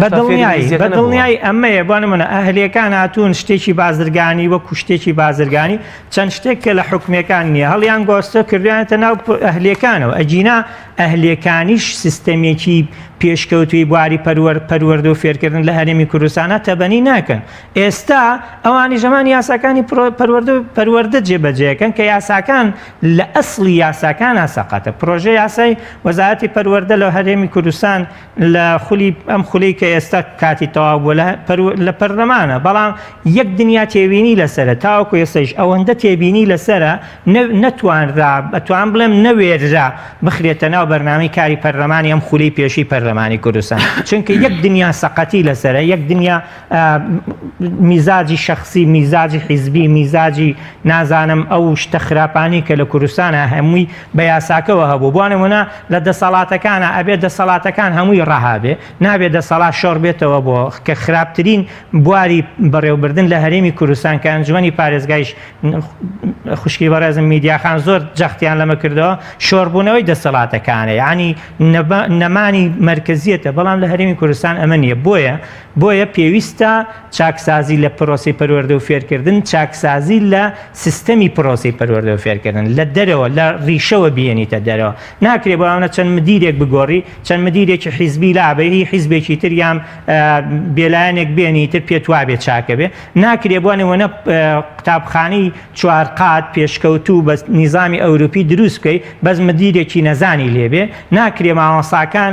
بەدڵنیایی ئەمەیە بۆنە منە ئەهلەکان هاتوون شتێکی بازرگانی وەکو شتێکی بازرگانی چەند شتێک کە لە حکومیەکان نییە هەڵیان گۆستە کردویانێتە ناو ئەهلەکانەوە ئەجینا ئەهلەکانیش سیستەمێکی پێشکەوتوی بواری پەروەردە و فێرکردن لە هەرێمی کوردستانە تەبەنی ناکەن ئێستا ئەوانی ژەمانی یاساکانی پەروەردە جێبەجێەکەن کە یاساکان لە ئەسڵی یاساکان ئاساقاتە پرۆژە یاسای وەزارەتی پەروەردە لە هەرێمی کوردستان لە ئەم خولی کە ئێستا کاتی تەواو بووە لە پەرلەمانە بەڵام یەک دنیا تێبینی لەسرە تاوەکو ئێستاش ئەوەندە تێبینی لەسرە نەتوانرا بەتوان بڵێم نەوێررا بخرێتە ناو بەرنامەی کاری پەرلەمانی ئەم خولی پێشی پەرلەمانی کوردستان چونکە یەک دنیا سەقەتی لەسرە یەک دنیا میزاجی شخصی میزاجی حیزبی میزاجی نازانم ئەو شتە خراپانی کە لە کوردستانە هەمووی بە یاساکەوە هەبوو بوانمونە لە دەسەڵاتەکانە ئەبێت دەسەڵاتەکان هەمووی ڕەهابێ نابێت دەسەڵات شۆڕ بێتەوە بۆ کە خراپترین بواری بەڕێوەبردن لە هەرێمی کوردستان کە ئەنجومەنی پارێزگایش خوشکی بەڕێزم میدیاخان زۆر جەختیان لەمە کردەوە شۆڕبوونەوەی دەسەڵاتەکانە یعنی نەمانی مرکزیەتە بەڵام لە هەرێمی کوردستان ئەمە نییە بۆیە پێویستە چاکسازی لە پرۆسی پەروەردە و فێرکردن چاکسازی لە سیستەمی پرۆسی پەروەردە و فێرکردن لە دەرەوە لە ڕیشەوە بێنیتە دەرەوە ناکرێ بۆەوە چەند مدیرێک بگۆڕی چەند مدیرێکی حیزبی لابێ حیزبێکی تر یان بێلایەنێک بێنی تر پێت وابێت چاکە بێ ناکرێ بوانەوەنە قوتابخانەی چوارقات پێشکەوتوو بە نیزامی ئەوروپی دروست بکەی بەس مدیرێکی نەزانی لێبێ ناکرێ مامۆستاکان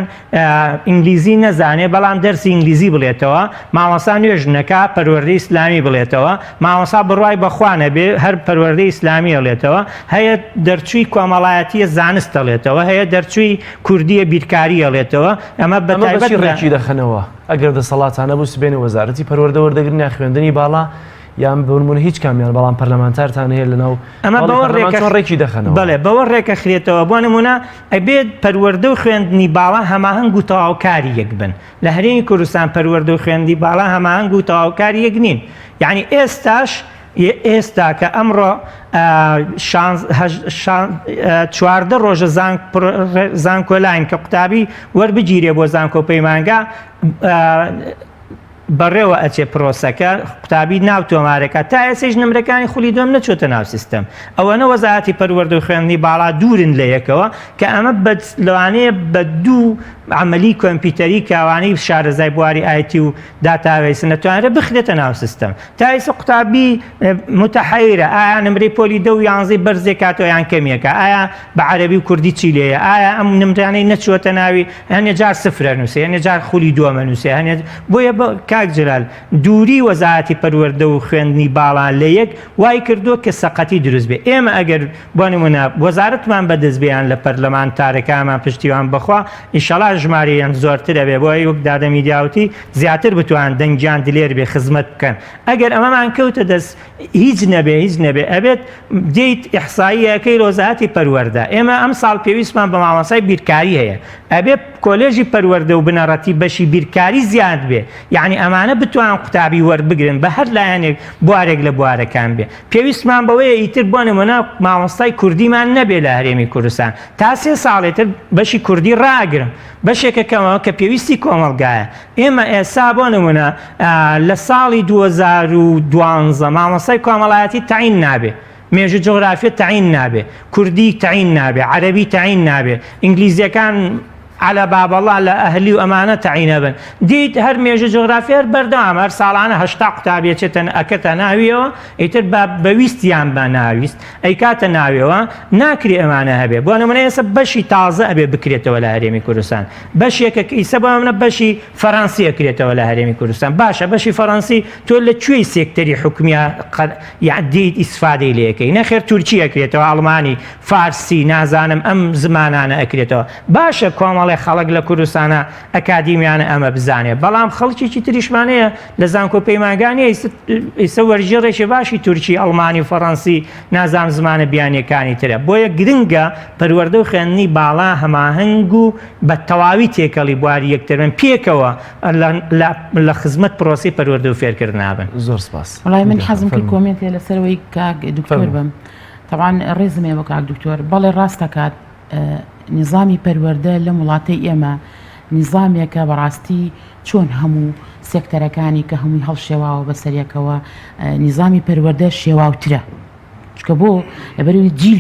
ئینگلیزی نەزانێ بەڵام دەرسی ئینگلیزی بڵێتەوە مامۆستا نوێژنەکە پەروەردەی ئیسلامی بڵێتەوە مامۆستا بڕوای بەخوانە بێ هەر پەروەردەی ئیسلامی ئەڵێتەوە هەیە دەرچووی کۆمەڵایەتیە زانست ئەڵێتەوە هەیە دەرچووی کوردیە بیرکاری ئەڵێتەوە ئەمە بەتایبەت ڕێکی دەخەنەوە ئەگەر دەسەڵاتانە بوو سبێنی وەزارەتی پەروەردە وەردەگرنی خوێندنی باڵا یان بونمون هیچ کامیان بەڵام پەرلەمانتارتان هەیە لەناو ئەمە ڕێکی دەخەنەوە بەڵێ بەوە ڕێکە خرێتەوە بۆ نمونە ئەبێت پەروەردە و خوێندنی باڵا هەماهەنگ و تەواوکاری یەک بن لە هەرێمی کوردستان پەروەردە و خوێندی باڵا هەماهەنگ و تەواوکاری یەک نین یعنی ئێستا کە ئەمڕۆ 14 ڕۆژە زانکۆلاین کە قوتابی وەربگیرێ بۆ زانکۆ پەیمانگا بەڕێوە ئەچێ پرۆسەکە قوتابی ناو تۆمارەکە تا ئێسش نمرەکانی خولی دوم نەچۆتە ناو سیستەم ئەوەنە وەزارەتی پەروەردە و خوێندنی باڵا دوورن لە یەکەوە کە ئەمە لەوانەیە بە دوو عملی کۆمپیوتەری کاوانەی شارەزای بواری ئایتی و داتاوێس نەتوانرێت بخرێتە ناو سیستەم تا ئێستا قوتابی متەحەیرە ئایا نمرەی پۆلی 10 و 11 بەرزێ کاتەوە یان کەمیەکە ئایا بە عەرەبی و کوردی چی لێیە ئایا ئەم نمرانەی نەچوەتە ناوی هەنێ جار سفرە نووسێ هەنێ جار خولی دووەمە نووسێ هەنێ بۆیە کاک جلال دووری وەزارەتی پەروەردە و خوێندنی باڵان لە یەک وای کردووە کە سەقەتی دروست بێ ئێمە ئەگەر بۆ نمونە وەزارەتمان بەدەست بێیان لە پەرلەمانتارەکانمان پشتیوان بخوا ئینشەڵا ژمارەیان زۆرترە بێ بۆی وەک دادەمی دیاوتی زیاتر بتوان دەنگیان دلێر بێ خزمەت بکەن ئەگەر ئەمەمان کەوتە دەست هیچ نەبێ ئەبێت دیت ئیحساییەکەی وەزارەتی پەروەردە ئێمە ئەم ساڵ پێویستمان بە مامۆستای بیرکاری هەیە ئەبێت کۆلێژی پەروەردە و بنەڕەتی بەشی بیرکاری زیاد بێ یعنی ئەمانە بتوان قوتابی وەربگرن بە هەر لایەنێک بوارێک لە بوارەکان بێ پێویستمان بەوەیە ئیتر بۆ نمونە مامۆستای کوردیمان نەبێ لە هەرێمی کوردستان تا 3 ساڵێتر بەشی کوردی ڕاگرن بەشێکەکەمەوە کە پێویستی کۆمەڵگایە ئێمە ئێستا بۆ نمونە لە ساڵی 2012 مامۆستای کۆمەڵایەتی تەعین نابێ مێژووی جغرافیە تەعین نابێ کوردی تەعین نابێ عەرەبی تەعین نابێ ئینگلیزیەکان على باب الله لا أهلي وأمانة تعينبن ديت هر ميجي جغرافيا بردام هر سالانه هشتا قطابية چتن أكتا ناويو يتر بويستيان بناويست أي كاتا ناويو ناكري أمانة هبه بوانا من يسب بشي تازة أبي بكريتا ولا هريمي كردستان بشي يسبب من بشي فرنسي كريتا ولا هريمي كردستان باشا بشي فرنسي تولى شوي سيكتري حكمية يعديت استفادة ليكي نخير تركيا كريتا ألماني فارسي نازانم أم زمانانا أكريتا باشا كومال ناڵێ خەڵک لە کوردستانە ئەکادیمیانە ئەمە بزانێ بەڵام خەڵکیی تریشمانەیە لە زانکۆ پەیمانگانی ئیسە وەرژێڕێکی باشی تورکی ئەڵمانی و فەڕەنسی نازام زمانە بیانیەکانی ترە بۆیە گرنگە پەروەردە و خوێندنی باڵا هەماهەنگ و بە تەواوی تێکەڵی بواری یەکترن پێکەوە لە خزمەت پرۆسی پەروەردە و فێرکرد نابن. زۆر سپاس. وڵای من حەزم کرد کۆمنتێ لەسەرەوەی کاک دکتۆر بم. طبعا ڕێزمێ بۆ کاک دکتۆر بەڵێ ڕاست دەکات نظامی پەروەردە لە وڵاتەی ئێمە نظامێکە بەڕاستی چۆن هەموو سێکتەرەکانی کە هەمووی هەڵشێواوە بەسەریەکەوە نظامی پەروەردە شێواوترە چکە بۆ لەبەروی جیل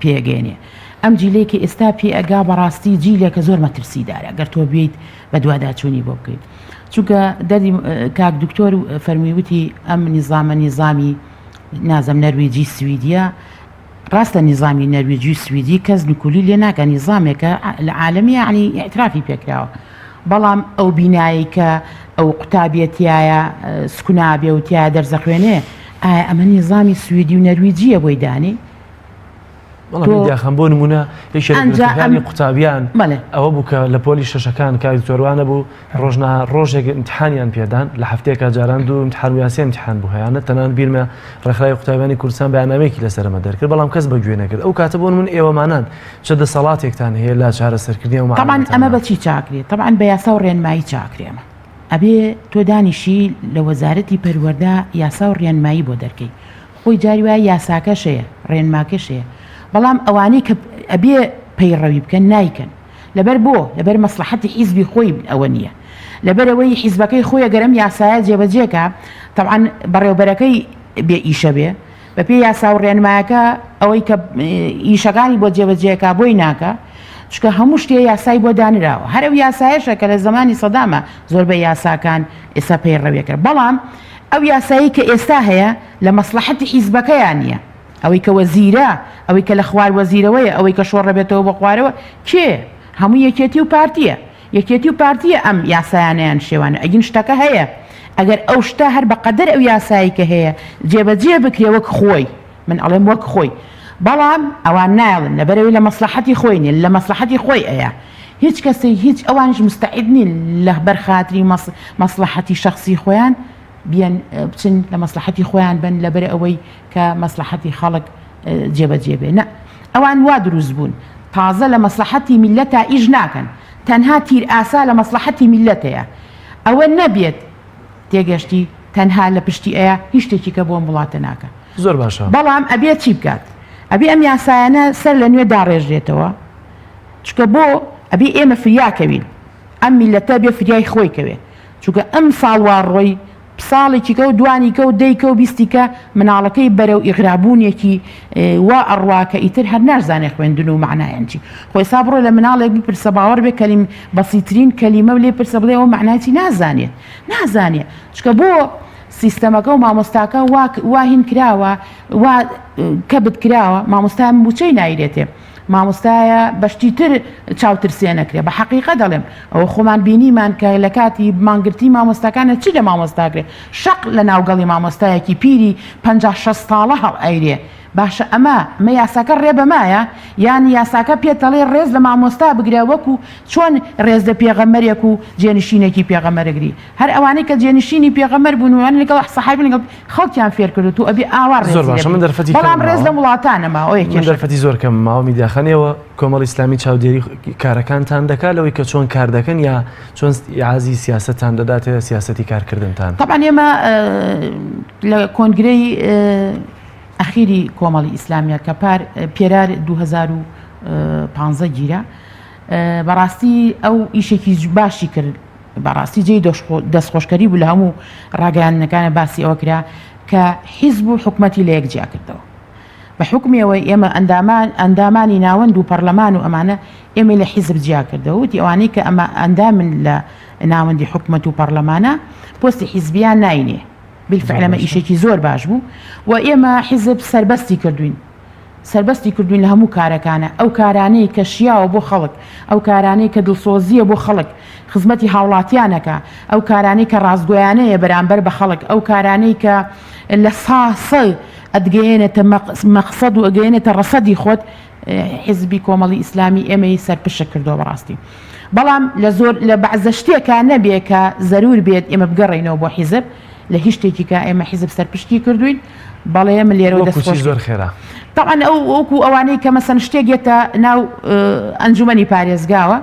پێگەێنێ ئەم جیلەی کە ئێستا پێ ئەگا بەڕاستی جیلێکە زۆر مەترسیدارە گەر تۆ بێیت بە دوواداچوونی بۆ بکەیت چونکە دەری کاک دکتۆر فەرمیوتی ئەم نظامی نازم نەرویجی سویدیە ڕاستە نظامی نەرویجی سویدی کەس نکولی لێ ناکە نظامێکە لە عالەمی عنی ئاعترافی پێکراوە بەڵام ئەو بینایی کە ئەو قوتابەتیایە سکونابێ و تیا دەرزەخوێنێ ئایا ئەمە نظامی سویدی و نەرویجیە بۆی دانی دیاخەم بۆ نمونە یەکێکانی قوتابیان ئەوە بوو کە لە پۆلی شەشەکان کاری زۆروانە بوو ڕۆژێک امتحانیان پێدان لە هەفتەیەکە جاران دوو امتحان یاسی امتحان بوو هەیەە تەنان بیرمە ڕێکخراوی قوتابیانی کوردستان بەیاننامەیەکی لەسەرمە دەرکرد بەڵام کەس بەگوێ نەکرد ئەو کاتە بۆ من ئێوەمانان چه دەسەڵاتێکتان هەیە لا چارەسەرکردنی و طبعا ئەمە بەچی چاکرێت طبعا بە یاسا و ڕێنمایی چاکرێمە ئەبێ تۆ دانیشی لە وەزارەتی پەروەردە یاسا و ڕێنمایی بۆ دەرکەی خۆی جاری وایە یاساکەشەیە ڕێنماکەشەیە بەڵام ئەوانەی کە ئەبێ پەیڕەوی بکەن نایکەن لەبەر بۆ لەبەر مەسلحەتی حیزبی خۆی ئەوە نییە لەبەرەوەی حیزبەکەی خۆیە گەرم یاسایە جێبەجێکە طبعا بەڕێوبەرەکەی بێ ئیشە بێ بە پێی یاسا و ڕێنمایەکە ئەوەی کە ئیشەکانی بۆ جێبەجێکە بۆی ناکە چکە هەموو شتێ یاسایی بۆ دانراوە هەرو یاسایەشە کە لە زمانی سەدامە زۆر بە یاساکان ئێستا پەیڕەوی کرد بەڵام ئەو یاسایی کە ئێستا هەیە لە مەسلحەتی حیزبەکەیان نییە ئەوەی کە وەزیرە ئەوەی کە لە خوار وەزیرەوەیە ئەوەی کە شۆڕ ڕەبێتەوە بە خوارەوە کێ هەموو یەکێتی و پارتیە یەکێتی و پارتیە ئەم یاسایانیان شێوانە ئەگین شتەکە هەیە ئەگەر ئەو شتە هەر بەقەدەر ئەو یاسایی کە هەیە جێبەجێ بکرێ وەک خۆی من ئەڵێم وەک خۆی بەڵام ئەوان نایڵن لەبەرەوەی لە مەسلحەتی خۆی نیە لە مەسلحەتی خۆی ئەیە هیچ کەسی هیچ ئەوانش مستعید نین لە بەرخاتری مەسلحەتی شخصی خۆیان بیان بچن لە مەسلحەتی خۆیان بن لەبەر ئەوەی کە مەسلحەتی خەڵک جێبەجێ بێ نە ئەوان وا دروست بوون تازە لە مەسلحەتی میلەتە ئیش ناکەن تەنها تیر ئاسا لە مەسلحەتی میلەتەیە ئەوە نەبێت تێگەشتی تەنها لە پشتی ئەیە هیچ شتێکی کە بۆ وڵاتە ناکە زۆر باشە بەڵام ئەبێت چی بکات ئەبێ ئەم یاسایانە سەر لە نوێ داڕێژرێتەوە چکە بۆ ئەبێ ئێمە فریاکەوین ئەم میلەتە بێ فریای خۆی کەوێ چونکە ئەم ساڵوار ڕۆی ساڵێکی کە و دوانیکە و دەیکە و بیستیکە مناڵەکەی بەرەو ئیغرابوونێکی وا ئەڕواکە ئیتر هەر نازانێ خوێندن و معنایەنچی خۆی سا بڕۆ لە مناڵێک بپرسە باوەڕ بێ کەلیم بەسیترین کەلیمە و لێ پرسە بڵێ ئەوە معناتی نازانێت چکە بۆ سیستەمەکە و مامۆستاکە واهین کراوە وا کەبت کراوە مامۆستای موچەی نایرێتێ مامۆستایە بەشتی تر چاوترسێ نەکرێ بە حەقیقە دەڵێم ئەوە خۆمان بینیمان کە لە کاتی مانگرتی مامۆستاکانە چی لە مامۆستاکرێ شەق لە ناوگەڵی مامۆستایەکی پیری 50-60 ساڵە هەڵ ئەیرێ باشە ئەمە یاساکە ڕێ بەمایە یانی یاساکە پێتەڵێ ڕێز لە مامۆستا بگرێ وەکو چۆن ڕێز لە پێغەمەرێک و جێنشینێکی پێغەمەرەگری هەر ئەوانەی کە جێنشینی پێغەمەر بوون وان لەگەڵ سەحابین لەگەڵ خەڵکیان فێر کرد و ئەبێ ئاوا بەڵام ڕێز لە وڵاتانەما من دەرفەتی زۆر کەم ماوە میدیاخانەوە کۆمەڵی ئیسلامی چاودێری کارەکانتان دەکات لەوەی کە چۆن کار دەکەن یا چۆن عازی سیاستتان دەداتێ سیاسەتی کارکردنتان طبعا ئێمە لە کۆنگرەی ئەخیری کۆمەڵی ئیسلامیە کە پێرار 2015 گیرە بەڕاستی ئەو ئیشێکی باشی کرد بەڕاستی جێی دەستخۆشکەری بوو لە هەموو ڕاگەیاندنەکانە باسی ئەوە کرا کە حیزب و حکومەتی لە یەکجیا کردەوە بە حکمیەوەی ئێمە ئەندامانی ناوەند و پەرلەمان و ئەمانە ئێمە لە حیزب جیا کردەوە وتی ئەوانەی کە ئەمە ئەندامن لە ناوەندی حکومەت و پەرلەمانە پۆستی حیزبیان ناینێ بالفعلەمە ئیشێکی زۆر باش بوو و ئێمە حیزب سربەستی کردوین لە هەموو کارەکانە ئەو کارانەی کە شیاوە بۆ خەڵک ئەو کارانەی کە دڵسۆزیە بۆ خەڵک خزمەتی هاوڵاتیانەکە ئەو کارانەی کە ڕازگۆیانەیە بەرامبەر بە خەڵک ئەو کارانەی کە لە ساسە ئەدگەێنێتە مەقسەد و ئەگەێنێتە ڕەسەدی خۆت حزبی کۆمەڵی ئیسلامی ئێمەی سەرپشە کردەوە بەڕاستی بەڵام لە بەعزە شتێکە نەبێ کە زەرور بێت ئێمە بگەڕێنەوە بۆ حیزب لە هیچ شتێکی کە ئێمە حیزب سەرپشتی کردوین بەڵێ ئێمە لێرەوە دەستخۆش زۆر خێرا طبعا ئەوکو ئەوانەی کە مەسەن شتێکێتە ناو ئەنجومەنی پارێزگاوە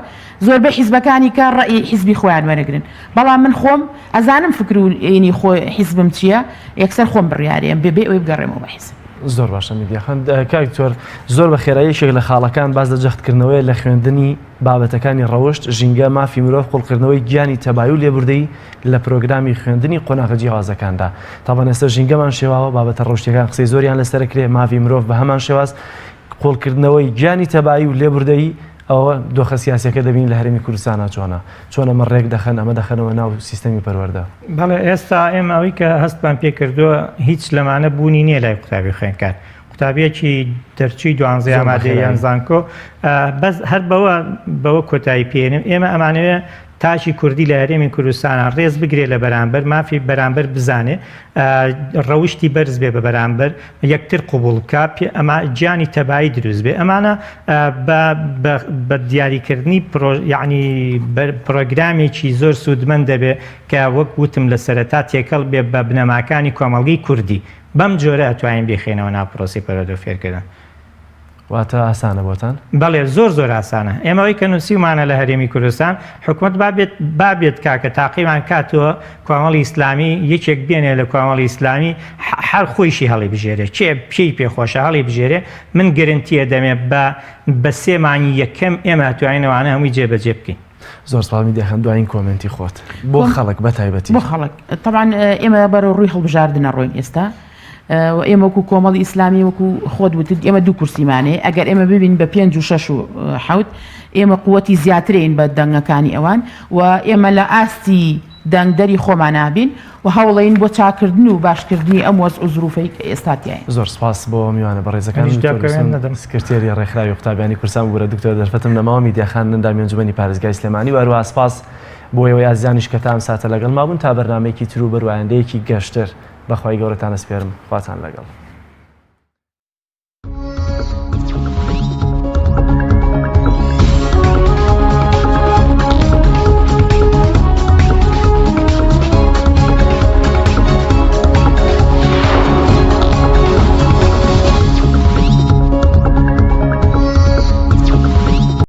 زۆربەی حیزبەکانی کە ڕێی حیزبی خۆیان وەرەگرن بەڵام من خۆم ئەزانم فکر و ینی خۆی حیزبم چییە یەکسەر خۆم بڕیارەیەم بێ ئەوەی بگەڕێمەوە بە حیزب زۆر باشە میدیاخان کاکتۆر زۆر بە خێراییەکێک لە خاڵەکان باز لە جەختکردنەوەی لە خوێندنی بابەتەکانی ڕەوشت ژینگە مافی مرۆڤ قوڵکردنەوەی گیانی تەبای و لێبوردەی لە پرۆگرامی خوێندنی قۆناغە جیاوازەکاندا تاوان ئێستا ژینگەمان شێواوە بابەتە ڕەوشتیەکان قسەی زۆریان لەسەر کرێ مافی مرۆڤ بە هەمان شێواز قوڵکردنەوەی گیانی تەبایی و لێبوردەی ئەوە دۆخە سیاسەکە دەبین لە هەرێمی کوردستانە چۆنە من ڕێک دەخەن ئەمە دەخەنەوە ناو سیستەمی پەروەردە بەڵێ ئێستا ئێمە ئەوەی کە هەستمان پێ کردووە هیچ لەمانە بوونی نییە لای قوتابی خوێندکار قوتابیەکی دەرچووی 12 ئامادەیان زانکۆ بەس هەر بەوە کۆتایی پێێنم ئێمە ئەمانەوێ تاشی کوردی لە هەرێمی کوردستانە ڕێز بگرێت لە بەرامبەر مافی بەرامبەر بزانێ ڕەوشتی بەرز بێ بە بەرامبەر یەکتر قوبوڵ بکە ئەمە گیانی تەبایی دروست بێ ئەمانە بە دیاریکردنی یعنی پرۆگرامێکی زۆر سوودمەند دەبێ کە وەک وتم لە سەرەتا تێکەڵ بێ بە بنەماکانی کۆمەڵگەی کوردی بەم جۆرە ئەتوانین بێخێنەوە ناو پرۆسی پەروەردە فێرکردن واتە ئاسانە بۆتان؟ بەڵێ زۆر ئاسانە ئێمەوەی کە نووسیمانە لە هەرێمی کوردستان حکوومەت بابێت کاکە تاقیمان کاتەوە کۆمەڵی ئیسلامی یەکێک بێنێ لە کۆمەڵی ئیسلامی هەر خۆیشی هەڵی بژێرێ چێ پێی پێخۆشە هەڵی بژێرێ من گرنتیە دەمێ بە سێمانی یەکەم ئێمە توانینەوەوانە هەمووی جێبەجێ بکەین زۆر سڵامی دەخەن دوایین کۆمنتی خۆت بۆ خەڵک بە تایبەتی بۆ خەڵک طبعاً ئێمە بەرەو ڕووی هەڵبژاردنە ڕۆین ئێستا ئێمە وەکو کۆمەڵی ئیسلامی وەکو خۆت وتت ئێمە دوو کورسیمانەیە ئەگەر ئێمە ببین بە 5 و 6 و 7 ئێمە قووەتی زیاترین بە دەنگەکانی ئەوان و ئێمە لە ئاستی دەنگدەری خۆمان نابین و هەوڵین بۆ چاکردن و باشکردنی ئەم وەز و زروفەی ئێستاتیایە زۆر سپاس بۆ میوانە بەڕێزەکان سکرتێری ڕێکخراوی قوتابیانی کوردستان بوورە دکتۆر دەرفەتم نەماوە میدیاخان نەندامی ئەنجومەنی پارێزگای سلێمانی و هەروەها سپاس بۆ ئێوەی ئازیانیش کە تام ساتە لەگەڵ مابوون تا بەرنامەیەکی تر و بەروایندەیەکی گەشتر بەخوای گەورەتان ئەسپێرم خواتان لەگەڵ